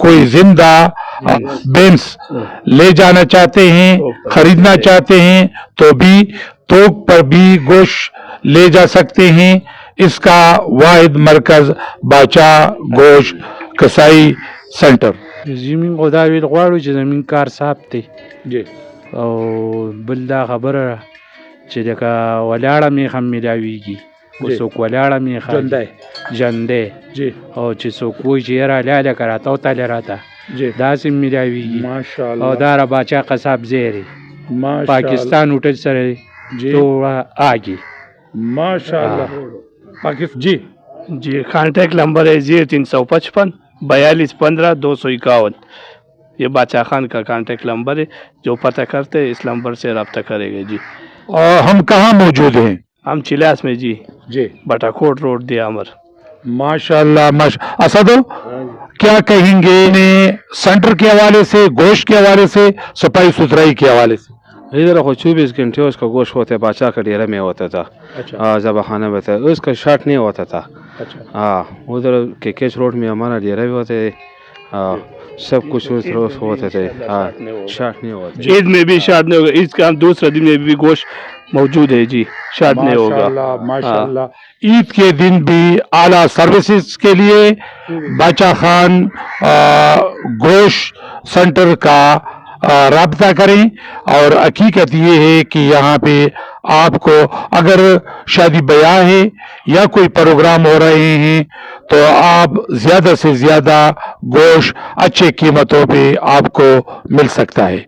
کوئی زندہ بینس لے جانا چاہتے ہیں، خریدنا چاہتے ہیں تو بھی توک پر بھی گوشت لے جا سکتے ہیں۔ اس کا واحد مرکز باچا گوشت کسائی سینٹر۔ زمین خدا ویل غواړو چې زمین کار صاف دی جی او بل دا خبره چې لکه ولاړه میخه میلاویږي خو جی. څوک ولاړه میخه ژوندی. ژوندی جی او چې څوک وایي چې یاره لاله که راته وتلې راته جی داسې میلاویږي ماشاء او اللہ دا را باچا قصاب زیری پاکستان ہوٹل سره جی تو آگی ماشاء اللہ پاکستان جی جی کانٹیکٹ نمبر ہے 0355 4215 251۔ یہ باچا خان کا کانٹیکٹ نمبر ہے، جو پتہ کرتے ہیں اس نمبر سے رابطہ کرے گا جی۔ اور ہم کہاں موجود ہیں؟ ہم چلاس میں جی، جی بٹا کوٹ روڈ دیا امر۔ ماشاء اللہ اسد کیا کہیں گے سینٹر کے حوالے سے، گوشت کے حوالے سے، صفائی ستھرائی کے حوالے سے؟ ادھر کو 24 گھنٹے اس کا گوشت ہوتا ہے، باچا کا ڈیرا میں ہوتا تھا، ذبح خانہ میں تھا، اس کا شاٹ نہیں ہوتا تھا۔ ہاں ادھر کے کیچ روڈ میں ہمارا ڈیرا بھی ہوتا ہے، سب کچھ ہوتا تھے، شاٹ نہیں ہوتا۔ عید میں بھی شاٹ نہیں ہوگا، عید کا دوسرے دن میں بھی گوشت موجود ہے جی، شاٹ نہیں ہوگا۔ ماشاء اللہ عید کے دن بھی اعلیٰ سروسز کے لیے باچا خان گوشت سینٹر کا رابطہ کریں۔ اور حقیقت یہ ہے کہ یہاں پہ آپ کو اگر شادی بیاہ ہے یا کوئی پروگرام ہو رہے ہیں تو آپ زیادہ سے زیادہ گوشت اچھے قیمتوں پہ آپ کو مل سکتا ہے۔